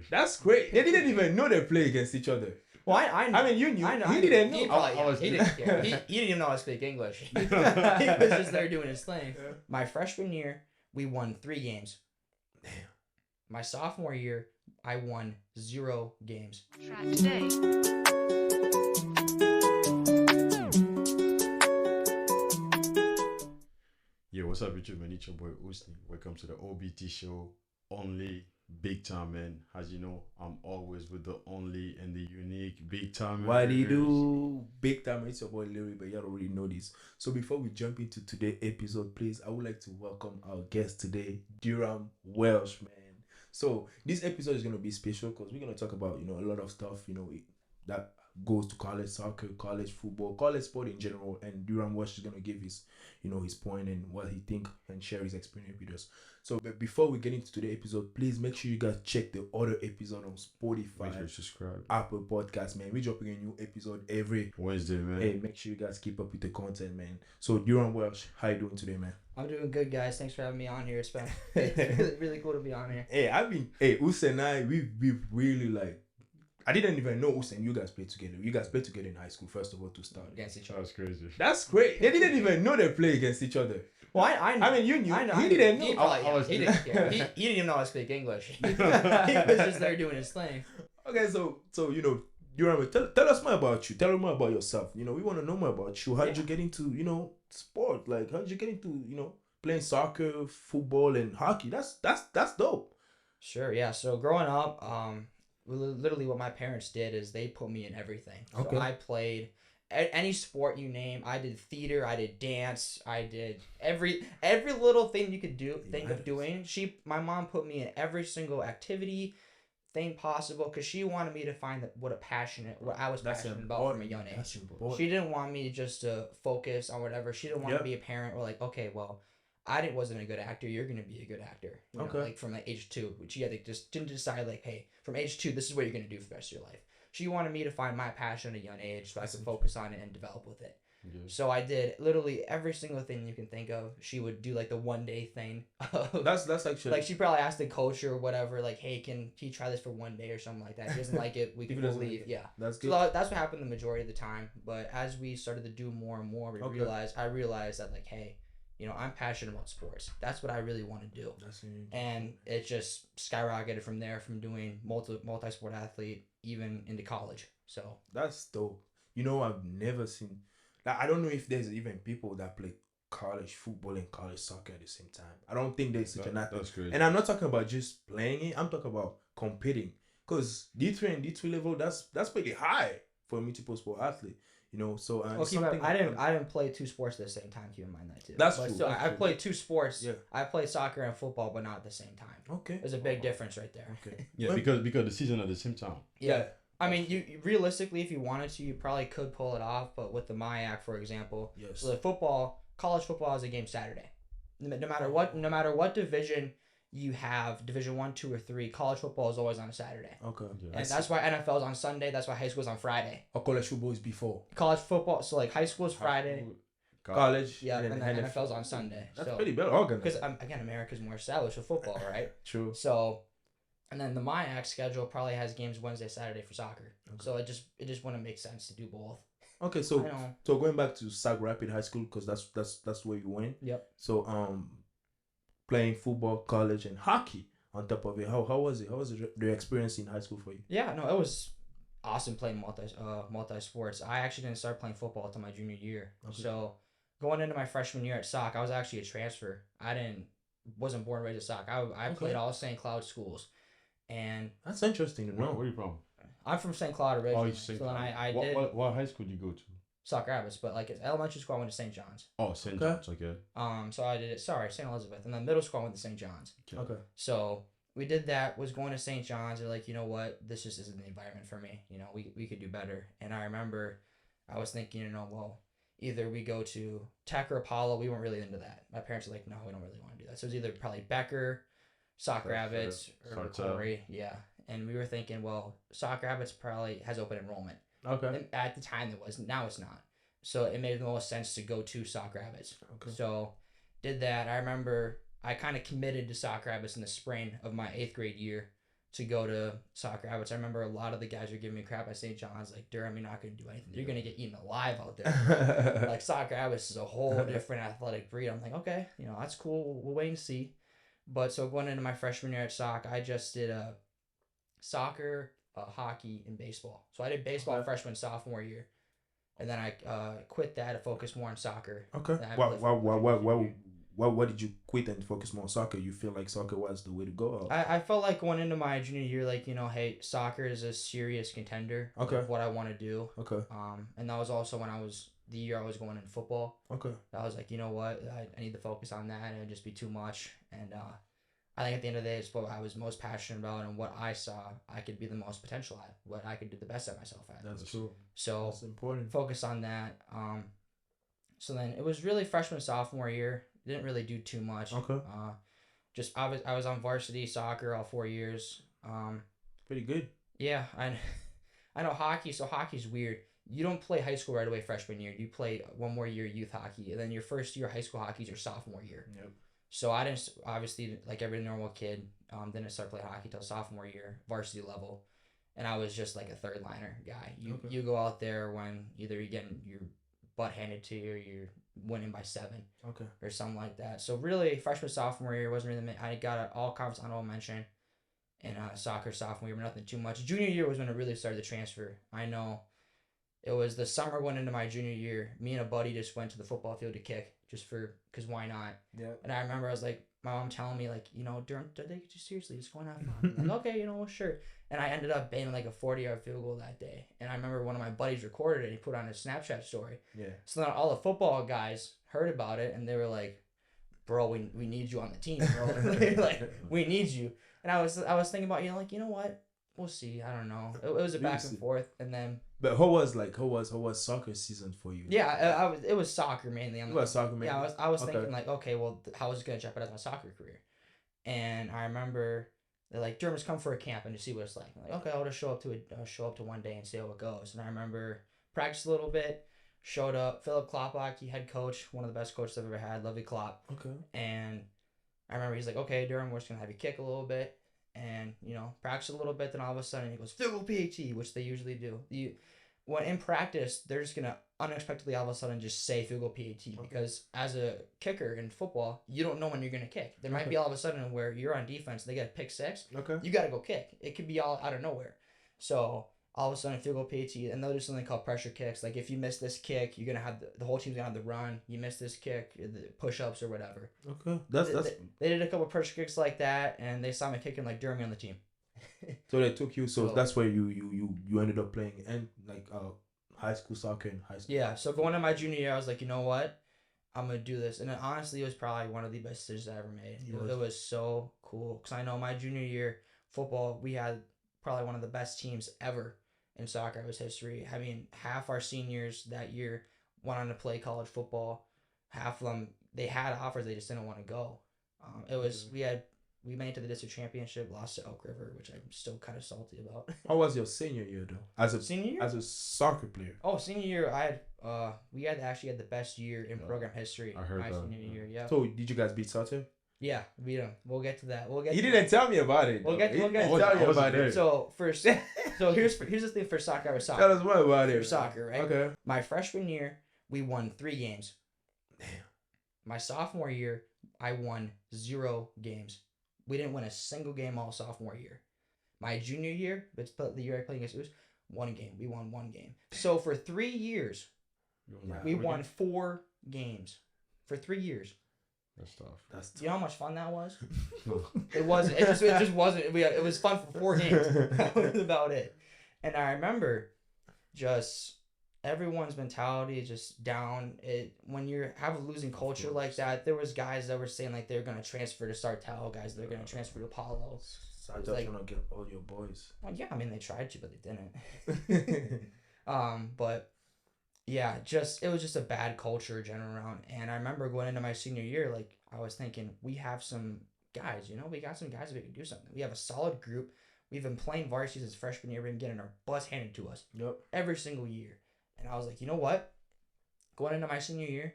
crazy. That's great. They didn't even know they play against each other. Well, I mean, you knew. I know. He didn't know. He didn't care. He didn't even know how to speak English. He was just there doing his thing. Yeah. My freshman year, we won 3 games. Damn. My sophomore year, I won 0 games. Track today. Yeah, what's up, YouTube, man? It's your boy Usni. Welcome to the OBT show, Only Big Time, man. As you know, I'm always with the only and the unique Big Time. What do you do? Big time. It's your boy Larry, but you already know this. So before we jump into today's episode, please, I would like to welcome our guest today, Durham Welch, man. So this episode is going to be special because we're going to talk about, a lot of stuff, that goes to college soccer, college football, college sport in general, and Durham Welch is going to give his, his point and what he think and share his experience with us. So, but before we get into today's episode, please make sure you guys check the other episode on Spotify, Make sure you subscribe. Apple Podcast, man. We're dropping a new episode every Wednesday, man. Hey, make sure you guys keep up with the content, man. So, Durham Welch, how you doing today, man? I'm doing good, guys. Thanks for having me on here. It's been really, really cool to be on here. Hey, Us and I, we've really I didn't even know Us and you guys played together. You guys played together in high school, first of all, to start. Against each other. That's crazy. That's great. They didn't even know they play against each other. Well, I mean, you knew. I know. He didn't know. He didn't care. He didn't even know how to speak English. He was just there doing his thing. Okay, so Durham, tell us more about you. Tell us more about yourself. We want to know more about you. How did you get into, sport? Like, how did you get into, playing soccer, football, and hockey? That's dope. Sure, yeah. So growing up, literally what my parents did is they put me in everything. Okay. So I played any sport you name. I did theater, I did dance, I did every little thing you could think of doing. My mom put me in every single activity thing possible because she wanted me to find what I was passionate about from a young age. She didn't want me just to focus on whatever. She didn't want to be a parent or like, okay, well, wasn't a good actor. You're gonna be a good actor. Like from age 2, which she had to just didn't decide like, hey, from age 2, this is what you're gonna do for the rest of your life. She wanted me to find my passion at a young age so I could focus on it and develop with it. Yeah. So I did literally every single thing you can think of. She would do like the 1 day thing. That's actually like she probably asked the coach or whatever, like, hey, can he try this for 1 day or something like that? He doesn't like it. We can leave. Yeah. That's good. So that's what happened the majority of the time. But as we started to do more and more, I realized that like, hey, I'm passionate about sports. That's what I really want to do. And it just skyrocketed from there, from doing multi-sport athlete even into college. So that's dope. I've never seen. I don't know if there's even people that play college football and college soccer at the same time. I don't think there's such an athlete. That's crazy. And I'm not talking about just playing it. I'm talking about competing. Because D3 and D2 level, that's pretty high for a multiple sport athlete. So I didn't play 2 sports at the same time. Keep in mind that too. That's but true. So that's I true. played 2 sports. Yeah. I played soccer and football, but not at the same time. Okay. There's a big difference right there. Okay. Yeah, because the season at the same time. Yeah. I mean, you realistically, if you wanted to, you probably could pull it off. But with the MIAC, for example, Yes. so the college football is a game Saturday. No matter what division you have, Division 1, 2, or 3, college football is always on a Saturday. Okay. Yeah. And that's why NFL is on Sunday. That's why high school is on Friday. Or college football is before. College football, so like high school is Friday. College. Yeah, and then NFL's on Sunday. That's so, pretty well organized. because again, America's more established with football, right? True. So, and then the MIAC schedule probably has games Wednesday, Saturday for soccer. Okay. So it just wouldn't make sense to do both. Okay, I so know. going back to Sac Rapid High School because that's where you went. Yep. So playing football, college, and hockey on top of it. How was it? How was the experience in high school for you? Yeah, no, it was awesome playing multi sports. I actually didn't start playing football until my junior year. Okay. So going into my freshman year at SOC, I was actually a transfer. Wasn't born and raised at SOC. I played all St. Cloud schools. And That's interesting to know. Where are you from? I'm from St. Cloud originally. Oh, St. So then Cloud. I did What high school did you go to? SOC Rabbits, but like elementary school I went to St. John's. Oh, St. Okay. John's, okay. So I did St. Elizabeth, and then middle school I went to St. John's. Okay. So we did that, was going to St. John's. They're like, you know what, this just isn't the environment for me. We could do better. And I remember I was thinking, well, either we go to Tech or Apollo. We weren't really into that. My parents were like, no, we don't really want to do that. So it was either probably Becker, Sock Rabbits, or Corey. Yeah. And we were thinking, well, Sock Rabbits probably has open enrollment. Okay. And at the time it was. Now it's not. So it made the most sense to go to Sock Rabbits. Okay. So did that. I remember I kind of committed to Sock Rabbits in the spring of my 8th grade year. to go to Soccer Rabbits. I remember a lot of the guys were giving me crap at St. John's, like, Durham, you're not going to do anything. You're going to get eaten alive out there. Like, Soccer Rabbits is a whole different athletic breed. I'm like, okay, that's cool. We'll wait and see. But so going into my freshman year at Soc, I just did soccer, hockey, and baseball. So I did baseball freshman, sophomore year. And then I quit that to focus more on soccer. Okay. Why did you quit and focus more on soccer? You feel like soccer was the way to go? I felt like going into my junior year, like, hey, soccer is a serious contender of what I want to do. Okay. And that was also when the year I was going into football. Okay. I was like, you know what? I need to focus on that, and it would just be too much. And I think at the end of the day, it's what I was most passionate about and what I saw I could be the most potential at, what I could do the best at myself at. That's true. So that's important. Focus on that. So then it was really freshman, sophomore year. Didn't really do too much. Okay. I was on varsity soccer all 4 years. Pretty good. Yeah, I know hockey. So hockey's weird. You don't play high school right away freshman year. You play one more year youth hockey, and then your first year high school hockey is your sophomore year. Yep. So I didn't, obviously, like every normal kid, didn't start playing hockey till sophomore year, varsity level, and I was just like a third liner guy. You go out there when either you're getting your butt handed to you or you're winning by 7. Okay. Or something like that. So really, freshman, sophomore year wasn't really. I got an all-conference honorable mention in soccer sophomore year, but nothing too much. Junior year was when it really started to transfer. I know it was the summer going into my junior year. Me and a buddy just went to the football field to kick, because why not? Yeah. And I remember I was like, my mom telling me, like, Durham, did they get you seriously? Just going to have fun. I'm like, okay, well, sure. And I ended up banging like a 40-yard field goal that day. And I remember one of my buddies recorded it and he put it on his Snapchat story. Yeah. So then all the football guys heard about it and they were like, bro, we need you on the team, bro. Like, we need you. And I was thinking about, like, you know what? We'll see. I don't know. It was a back and forth, and then. But how was soccer season for you? Yeah, it was soccer mainly. It was soccer mainly. Yeah, I was thinking like, okay, well, how is it gonna jeopardize my soccer career? And I remember they're like, Durham's come for a camp and to see what it's like. I'm like, okay, I'll just show up to one day and see how it goes. And I remember practiced a little bit, showed up. Philip Kloppaki, head coach, one of the best coaches I've ever had, lovely Klopp. Okay. And I remember he's like, okay, Durham, we're just gonna have you kick a little bit. And, practice a little bit, then all of a sudden he goes, field goal PAT, which they usually do. When in practice, they're just going to unexpectedly all of a sudden just say field goal PAT because as a kicker in football, you don't know when you're going to kick. There might be all of a sudden where you're on defense, they get a pick 6. Okay. You got to go kick. It could be all out of nowhere. So all of a sudden field goal PAT, and they'll do something called pressure kicks. Like if you miss this kick, you're going to have the whole team's going to have the run. You miss this kick, the push-ups or whatever. Okay. They did a couple of pressure kicks like that, and they saw me kicking like Durham on the team. So they took you. So that's where you ended up playing and like high school soccer in high school. Yeah. So going to my junior year, I was like, you know what, I'm gonna do this, and honestly, it was probably one of the best decisions I ever made. It was so cool because I know my junior year football, we had probably one of the best teams ever in Soccer Rabbits history. I mean, half our seniors that year went on to play college football. Half of them, they had offers, they just didn't want to go. We made it to the district championship, lost to Elk River, which I'm still kind of salty about. How was your senior year though? As a senior year? As a soccer player. Oh, senior year, we actually had the best year in program history. I heard my that. senior year. Yeah. So did you guys beat Southampton? Yeah, beat them. We'll get to that. He didn't tell me about it. We'll get tell me about it. So first, here's the thing for soccer. Tell us more about it. For soccer, right? Okay. My freshman year, we won 3 games. Damn. My sophomore year, I won 0 games. We didn't win a single game all sophomore year. My junior year, it's the year I played against US, 1 game. We won 1 game. So for 3 years, we won 4 games. For 3 years. That's tough. That's tough. You know how much fun that was? It wasn't. It just wasn't. It was fun for 4 games. That was about it. And I remember just everyone's mentality is just down. When you have a losing culture like that, there was guys that were saying like they're gonna transfer to Sartell, guys they're gonna transfer to Apollo. I just want to get all your boys. Well, yeah, I mean they tried to, but they didn't. But yeah, it was just a bad culture general around. And I remember going into my senior year, like I was thinking, we have some guys, we got some guys that we can do something. We have a solid group. We've been playing varsity since freshman year. We've been getting our butts handed to us every single year. And I was like, you know what? Going into my senior year,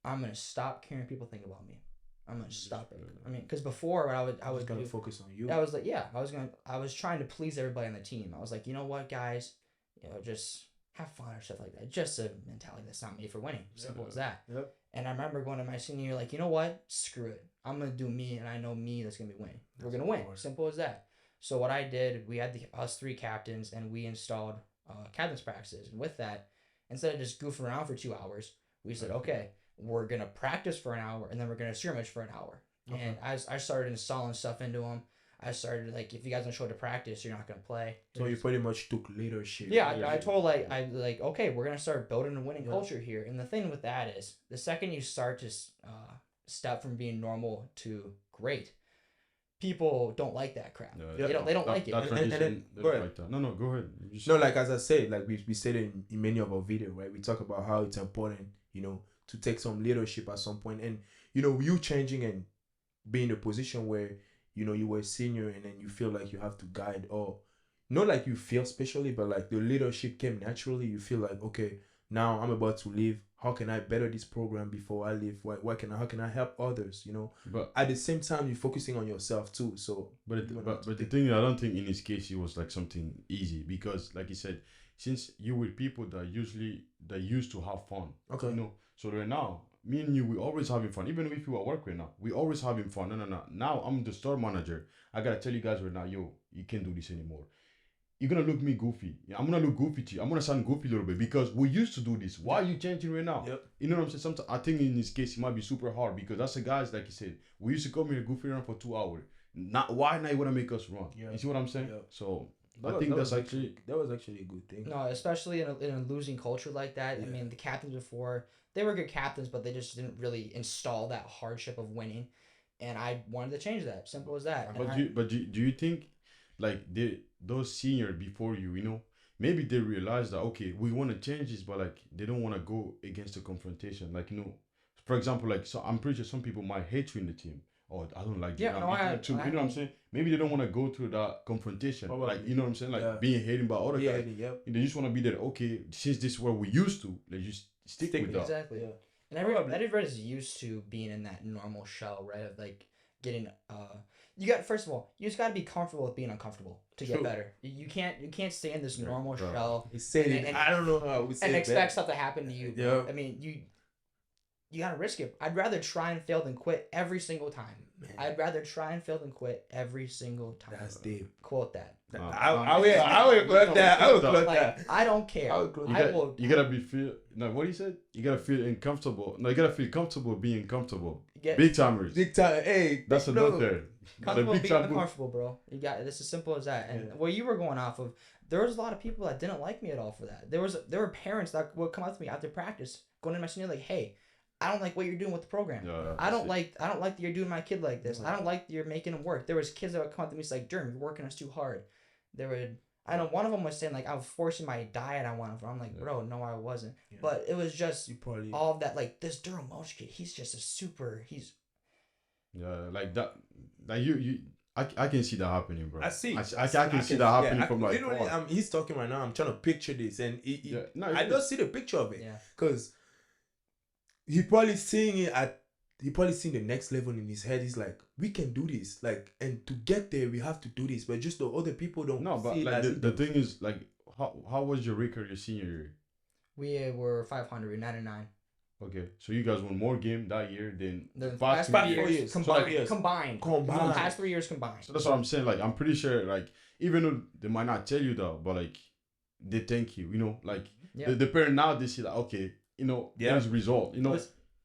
I'm going to stop caring what people think about me. I'm gonna stop it. I mean, because before I would gonna do, focus on you. I was like, I was trying to please everybody on the team. I was like, you know what, guys, just have fun or stuff like that. Just a mentality that's not made for winning. Simple as that. Yep. And I remember going to my senior year, like, you know what, screw it. I'm gonna do me, and I know me that's gonna be winning. We're gonna win. Simple as that. So what I did, we had us 3 captains, and we installed captains practices. And with that, instead of just goofing around for 2 hours, we said, okay, we're gonna practice for an hour, and then we're gonna scrimmage for an hour. Okay. And I started installing stuff into them. I started like, if you guys don't show up to practice, you're not gonna play. So you pretty much took leadership. Yeah, I told okay, we're gonna start building a winning culture here. And the thing with that is, the second you start to step from being normal to great, people don't like that crap. They don't like it. No, go ahead. No, like as I said, like we said in many of our videos, right? We talk about how it's important, to take some leadership at some point, and you changing and being in a position where you were a senior, and then you feel like you have to guide, or not like you feel specially, but like the leadership came naturally. You feel like, okay, now I'm about to leave. How can I better this program before I leave? How can I help others? But at the same time, you're focusing on yourself too. So, but the thing, I don't think in his case it was like something easy, because like he said, since you were people that used to have fun. Okay. So right now, me and you, we always having fun. Even if we are work right now, we always having fun. No. Now I'm the store manager. I gotta tell you guys right now, yo, you can't do this anymore. You're gonna look me goofy. I'm gonna look goofy to you. I'm gonna sound goofy a little bit, because we used to do this. Why are you changing right now? Yep. You know what I'm saying? Sometimes I think in this case it might be super hard, because that's the guys, like you said, we used to come here goofy around for 2 hours. Why now you wanna make us run? Yeah. You see what I'm saying? Yep. So that was actually a good thing. No, especially in a losing culture like that. Yeah. I mean, the captains before, they were good captains, but they just didn't really install that hardship of winning, and I wanted to change that. Simple as that. But do you think, like, those seniors before you, maybe they realize that, okay, we want to change this, but like they don't want to go against the confrontation, like, for example, like, so I'm pretty sure some people might hate you in the team, or I don't like you. Yeah, you know what I'm saying? Maybe they don't want to go through that confrontation. Probably. Like, you know what I'm saying? Like, being hated by other guys. Yep. They just want to be there. Okay, since this is what we used to, let's just stick with that. Exactly. Yeah. And everybody's used to being in that normal shell, right? Of like getting first of all, you just got to be comfortable with being uncomfortable to get better. You can't stay in this normal shell. I don't know how we say and expect stuff to happen to you. Yeah. I mean, you gotta risk it. I'd rather try and fail than quit every single time. Man. I'd rather try and fail than quit every single time. That's deep. Quote that. I would quote that. I would quote that. I don't care. You gotta be feel. No, what he said? You gotta feel uncomfortable. No, you gotta feel comfortable being comfortable. Big timers. Big time. Hey, that's a note there. Comfortable being uncomfortable, bro. You got this. As simple as that. And what you were going off of, there was a lot of people that didn't like me at all for that. There were parents that would come up to me after practice, going to my senior, like, hey, I don't like what you're doing with the program. Yeah, I don't like that you're doing my kid like this. I don't like that you're making him work. There was kids that would come up to me, like, Durham, you're working us too hard. I know one of them was saying, like, I was forcing my diet on one of them. I'm like, bro, no, I wasn't. Yeah. But it was just all of that, like, this Durham Welch kid, he's just like that. Like I can see that happening, bro. I see. I can see that happening from like. Literally, he's talking right now. I'm trying to picture this, and I don't see the picture of it. Yeah. Because he probably seeing it he probably seeing the next level in his head. He's like, we can do this, like, and to get there, we have to do this. But just the other people don't. No, but like the thing is, like, how was your record your senior year? We were 500, 99. Okay, so you guys won more game that year than the past 4 years combined. The past 3 years combined. So that's what I'm saying. Like, I'm pretty sure, like, even though they might not tell you that, but like, they thank you. Like, the parent now, they see that, okay, there's a result. It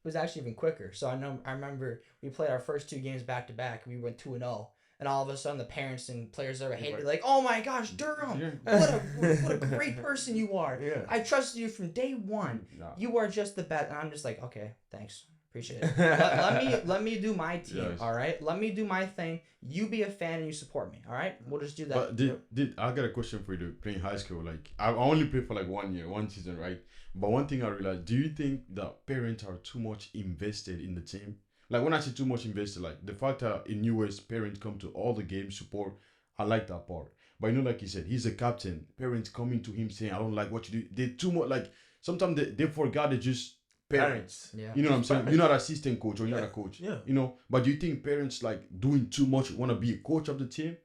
was actually even quicker. So I remember we played our first 2 games back to back. We went 2-0. And all of a sudden, the parents and players that were hated me, like, oh my gosh, Durham, what a great person you are. Yeah. I trusted you from day one. No. You are just the best. And I'm just like, okay, thanks. Appreciate it. let me do my team, yes. All right? Let me do my thing. You be a fan and you support me, all right? We'll just do that. But I got a question for you playing high school. Like, I only played for like 1 year, 1 season, right? But one thing I realized, do you think that parents are too much invested in the team? Like, when I say too much invested, like, the fact that in US, parents come to all the games, support, I like that part. But, like you said, he's a captain. Parents coming to him saying, I don't like what you do. They too much, like, sometimes they forgot to just parents. Yeah. You know what I'm saying? You're not assistant coach or you're not a coach. Yeah. You know, but do you think parents like doing too much want to be a coach of the team?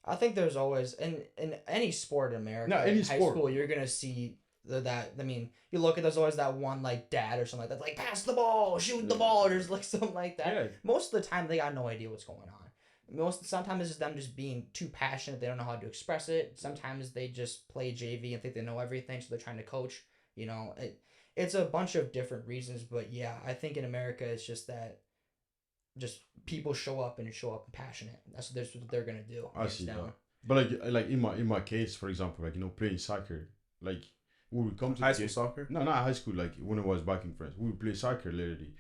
I think there's always in any sport in America, any in high sport. school, you're gonna see that. I mean, you look at there's always that one like dad or something like that, like pass the ball, shoot the ball, or there's like something like that. Yeah. Most of the time, they got no idea what's going on. Sometimes it's just them just being too passionate. They don't know how to express it. Sometimes they just play JV and think they know everything, so they're trying to coach. You know, it's a bunch of different reasons, but yeah, I think in America it's just that. Just people show up and passionate. That's what they're gonna do. I see that. But like in my case, for example, like playing soccer, like we would come to high school soccer. No, not high school. Like when I was back in France, we would play soccer literally.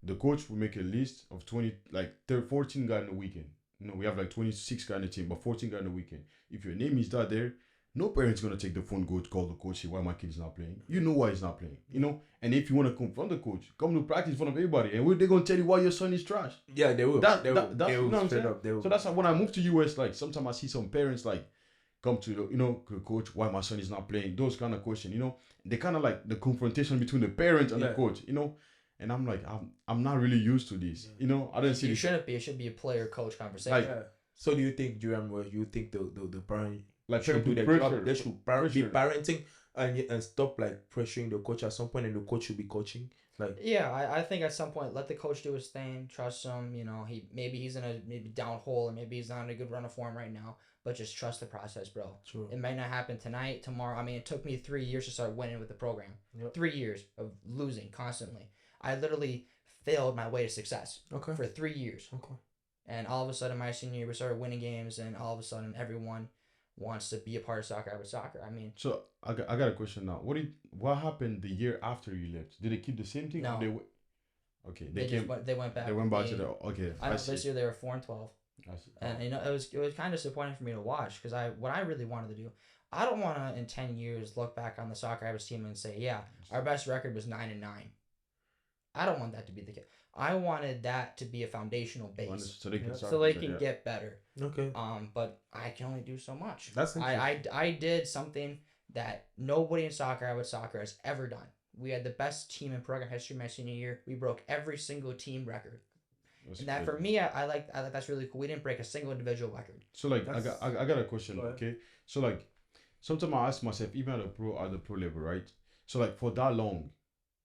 The coach would make a list of 14 guys in the weekend. We have like 26 guys in the team, but 14 guys in the weekend. If your name is not there, no parent's gonna take the phone, go to call the coach, say why my kid's not playing. You know why he's not playing. And if you want to confront the coach, come to practice in front of everybody, and they're gonna tell you why your son is trash. Yeah, they will. That's you what I'm saying. up. They will. So that's when I moved to US. Like sometimes I see some parents like come to coach, why my son is not playing. Those kind of questions. They kind of like the confrontation between the parent and the coach. And I'm like, I'm not really used to this. I don't see. You shouldn't be. It should be a player-coach conversation. Like, so do you think, Durham, you think the parent like should do their pressure. job? They should be parenting and stop like pressuring the coach at some point, and the coach should be coaching. Like I think at some point let the coach do his thing, trust him. He's in a down hole, and maybe he's not in a good run of form right now. But just trust the process, bro. True. It might not happen tonight, tomorrow. I mean, it took me 3 years to start winning with the program. Yep. 3 years of losing constantly. I literally failed my way to success. Okay. For 3 years. Okay. And all of a sudden, my senior year, we started winning games, and all of a sudden, everyone wants to be a part of soccer. I mean, so I got a question now. What happened the year after you left? Did they keep the same thing? No. Or they went back. They went back to the okay. I know this year they were 4-12. I see. And it was kind of disappointing for me to watch because what I really wanted to do, I don't want to in 10 years look back on the Soccer Rabbits team and say, yeah, our best record was 9-9. I don't want that to be the case. I wanted that to be a foundational base so they can get better. Okay. But I can only do so much. That's I did something that nobody in Soccer Rabbits soccer has ever done. We had the best team in program history my senior year. We broke every single team record. And that for me, I like that's really cool. We didn't break a single individual record. So like I got a question. Okay, so like sometimes I ask myself, even at the pro level, right? So like for that long,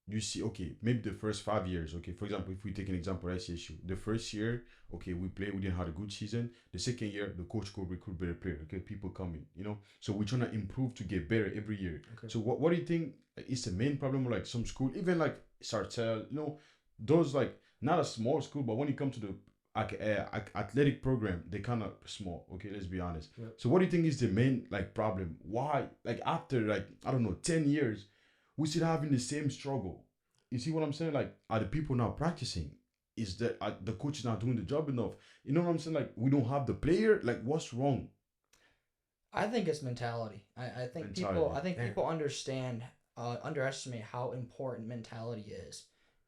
you see, okay, maybe the first 5 years, okay. For example, if we take an example, SCSU, the first year, okay, we didn't have a good season. The second year, the coach could recruit better players. Okay, people coming, So we're trying to improve to get better every year. Okay. So what do you think is the main problem with like some school, even like Sartell, those like. Not a small school, but when you come to the athletic program, they kind of small. Okay, let's be honest. Yeah. So what do you think is the main like problem? Why like after like I don't know 10 years, we still having the same struggle? You see what I'm saying? Like are the people not practicing? Is that the coach is not doing the job enough? You know what I'm saying? Like we don't have the player. Like what's wrong? I think it's mentality. I think people underestimate how important mentality is.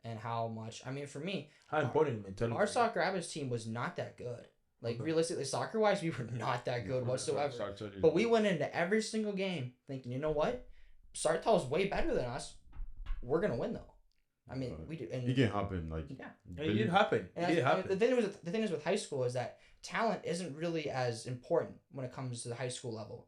And how much, I mean, for me, how important mentality. Our Soccer Rabbits team was not that good. Like, realistically, soccer-wise, we were not that good whatsoever. But we went into every single game thinking, you know what? Sartell's way better than us. We're going to win, though. I mean, we do. And it can happen. Like, yeah. It did happen. The thing is with high school is that talent isn't really as important when it comes to the high school level.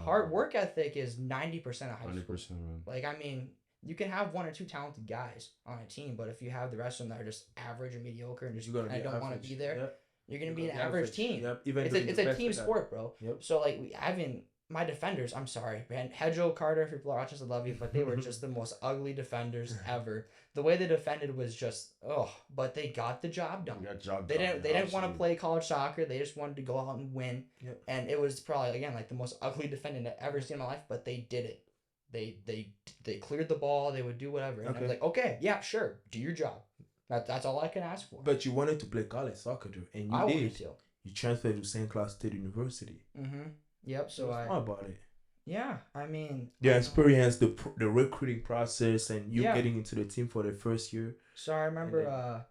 Hard work ethic is 90% of high school. 100%, man. Like, I mean... You can have one or two talented guys on a team, but if you have the rest of them that are just average or mediocre and just don't want to be there, you're gonna be an average team. Yep. It's a team sport, bro. Yep. So like my defenders, I'm sorry, man. Hedgerow, Carter, if you're watching, I love you, but they were just the most ugly defenders ever. The way they defended was just but they got the job done. They didn't want to play college soccer. They just wanted to go out and win. Yep. And it was probably again like the most ugly defending I've ever seen in my life, but they did it. They cleared the ball. They would do whatever. And I was like, okay, yeah, sure, do your job. That's all I can ask for. But you wanted to play college soccer, dude, and you did. You transferred to St. Cloud State University. Mm-hmm. Yep. So how about it? Yeah, I mean. The experience, the recruiting process, and you getting into the team for the first year. So I remember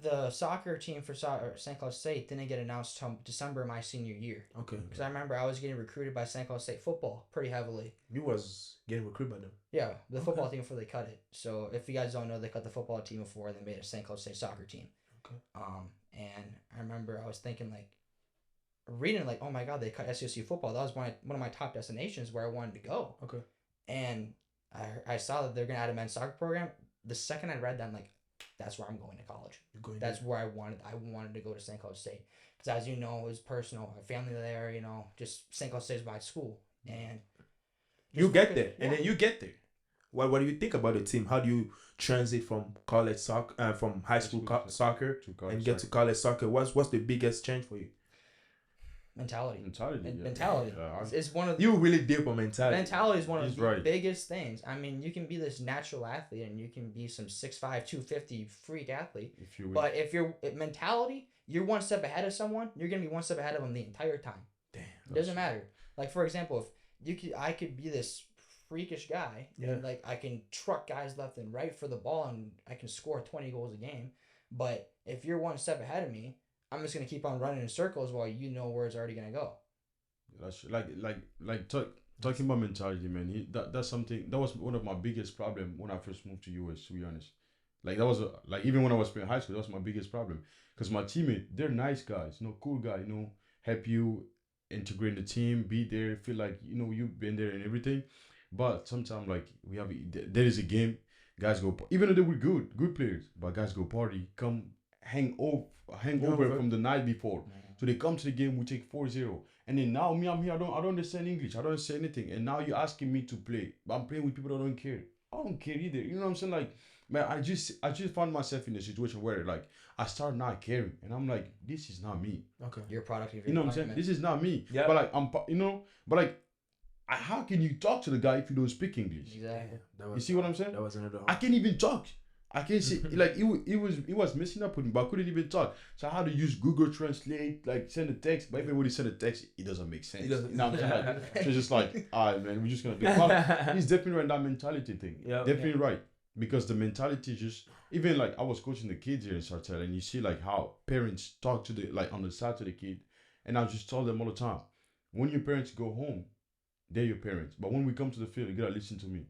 The soccer team for St. Cloud State didn't get announced till December of my senior year. Okay. Because I remember I was getting recruited by St. Cloud State football pretty heavily. You was getting recruited by them. Yeah, the football team before they cut it. So if you guys don't know, they cut the football team before they made a St. Cloud State soccer team. Okay. And I remember I was thinking like, reading like, oh my God, they cut SCSU football. That was one of my top destinations where I wanted to go. Okay. And I saw that they're gonna add a men's soccer program. The second I read that, I'm like, that's where I'm going to college. That's where I wanted to go to St. Cloud State because, as you know, it was personal. My family there, you know, just St. Cloud State is my school, and you get there, and then you get there. What do you think about the team? How do you transit from college soccer, from high school soccer, and get to college soccer? What's the biggest change for you? Mentality. Yeah. Mentality. It's one of the, you really deep on mentality. Mentality is one of the biggest things. I mean, you can be this natural athlete and you can be some 6'5", 250 freak athlete. But if you're mentality, you're one step ahead of someone. You're gonna be one step ahead of them the entire time. Damn. It doesn't matter. Like for example, if I could be this freakish guy and like I can truck guys left and right for the ball and I can score 20 goals a game. But if you're one step ahead of me, I'm just gonna keep on running in circles while you know where it's already gonna go. That's talking about mentality, man. That's something that was one of my biggest problem when I first moved to US. To be honest, like that was even when I was playing high school, that was my biggest problem because my teammate, they're nice guys, cool guy, help you integrate the team, be there, feel like you've been there and everything. But sometimes there is a game, guys go even though they were good players, but guys go party, come hang over from the night before. So they come to the game, we take 4-0. And then now I'm here, I don't understand English. I don't say anything. And now you're asking me to play. But I'm playing with people that don't care. I don't care either. You know what I'm saying? Like, man, I just found myself in a situation where like I start not caring. And I'm like, this is not me. Okay. You're a product of your You know what I'm saying? This is not me. Yeah. But like how can you talk to the guy if you don't speak English? Exactly. You see what I'm saying? That was another I can't even talk. I can't see like it was messing up with me, but I couldn't even talk. So I had to use Google Translate, like send a text. But everybody send a text, it doesn't make sense. You know what I'm saying? Like, so it's just like, all right, man, we're just gonna do it. He's definitely right, that mentality thing. Yeah, definitely right. Because the mentality just even like I was coaching the kids here in Sartell, and you see like how parents talk to the like on the side to the kid, and I just tell them all the time, when your parents go home, they're your parents. But when we come to the field, you gotta listen to me.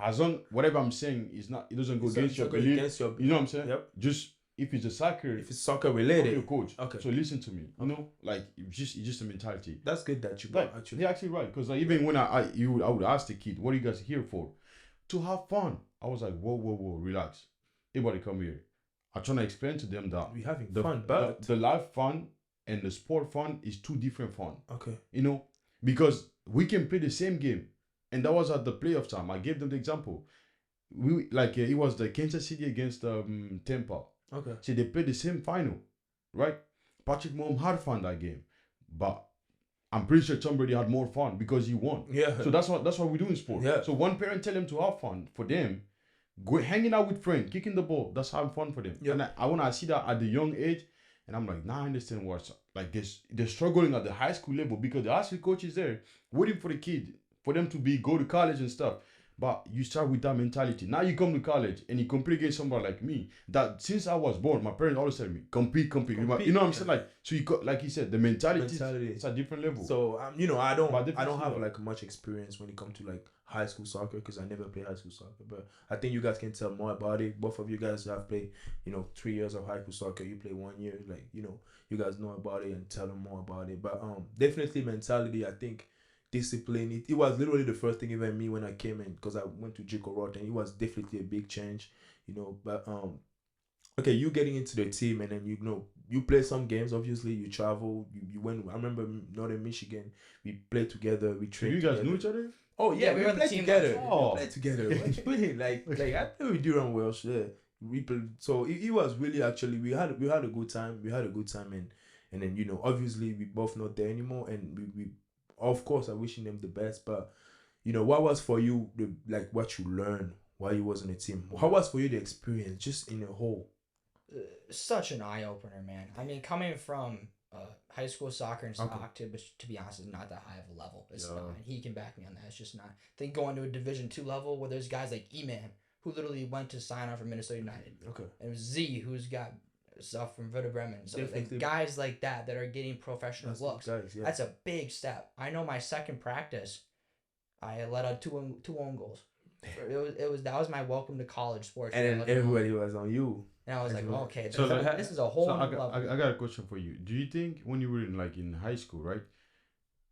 As long whatever I'm saying is not, it doesn't go against your belief. You know what I'm saying? Yep. Just if it's soccer related, I'm your coach. Okay. So listen to me. Like it's just a mentality. That's good that you got actually. You're actually right, because like, even when I would ask the kid, what are you guys here for? To have fun. I was like, whoa, relax. Everybody come here. I'm trying to explain to them that we're having fun, but the life fun and the sport fun is two different fun. Okay. Because we can play the same game. And that was at the playoff time. I gave them the example. It was the Kansas City against Tampa. Okay. So they played the same final, right? Patrick Mahomes had fun that game, but I'm pretty sure Tom Brady had more fun because he won. Yeah. So that's what we do in sport. Yeah. So one parent tell them to have fun. For them, go hanging out with friends, kicking the ball. That's having fun for them. Yeah. And I want to see that at the young age, and I'm like, now I understand what's like this. They're struggling at the high school level because the high school coach is there waiting for the kid, for them to go to college and stuff. But you start with that mentality. Now you come to college and you compete against somebody like me. That since I was born, my parents always said to me, compete. You know what I'm saying? Like, so like you said, the mentality. It's a different level. So I don't have like much experience when it comes to like high school soccer because I never played high school soccer. But I think you guys can tell more about it. Both of you guys have played 3 years of high school soccer. You play 1 year. Like you guys know about it and tell them more about it. But definitely mentality. I think. Discipline. It was literally the first thing even me when I came in because I went to Jico Roth and it was definitely a big change, But okay, you getting into the team and then you play some games. Obviously, you travel. You went. I remember Northern Michigan. We played together. We trained. So you guys knew each other? Oh yeah, we played together. Oh. We played together. like I played with Durham Welch. Yeah, we played. So it was really actually we had a good time. We had a good time and then obviously we both not there anymore and we of course, I'm wishing them the best, but what was for you what you learned while you was on the team? How was for you the experience, just in a whole? Such an eye opener, man. I mean, coming from high school soccer and stock to be honest, is not that high of a level. It's not. He can back me on that. It's just not. I think going to a Division II level where there's guys like E-Man, who literally went to sign on for Minnesota United. Okay. And it was Z who's got stuff from Werder Bremen. So Definitely. like, guys like that are getting professional looks. Guys, yeah. That's a big step. I know my second practice, I let out two own goals. That was my welcome to college sports. And then everybody was on you. And I was like, okay, So this is a whole So new level. I got a question for you. Do you think when you were in high school, right?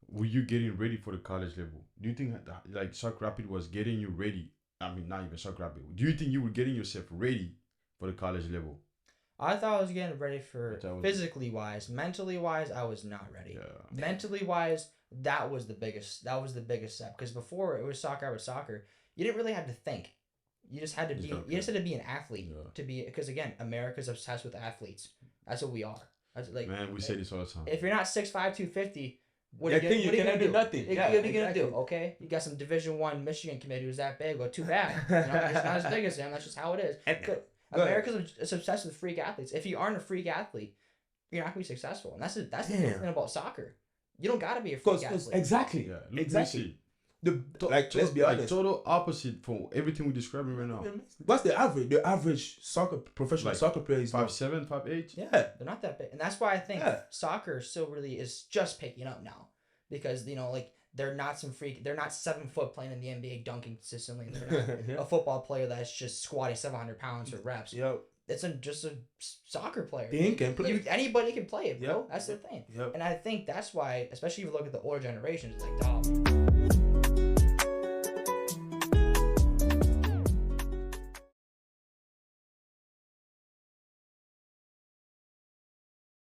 Were you getting ready for the college level? Do you think like Sock Rapid was getting you ready? I mean, not even Sock Rapid. Do you think you were getting yourself ready for the college level? I thought I was getting ready for physically wise. Mentally wise, I was not ready. Yeah. Mentally wise, that was the biggest step. Because before it was soccer with soccer, you didn't really have to think. You just had to be an athlete to be, because again, America's obsessed with athletes. That's what we are. That's like, man, we say this all the time. If you're not 6'5", 250, what You are you gonna do? Nothing. What are you gonna do? Okay, you got some Division I Michigan committee who's that big. Well, too bad. It's not as big as him. That's just how it is. America's obsessed with freak athletes. If you aren't a freak athlete, you're not gonna be successful. And that's the thing about soccer. You don't gotta be a freak athlete. Exactly. Yeah, exactly. Let's be honest. Total opposite for everything we're describing right now. What's the average? The average professional soccer player is 5'7", 5'8". Yeah, they're not that big, and that's why I think soccer still really is just picking up now, because like they're not 7 foot playing in the NBA dunking consistently. They're not a football player that's just squatting 700 pounds for reps. Yep. It's just a soccer player. He can play. Anybody can play it, bro. Yep. That's the thing. Yep. And I think that's why, especially if you look at the older generations, like, dog.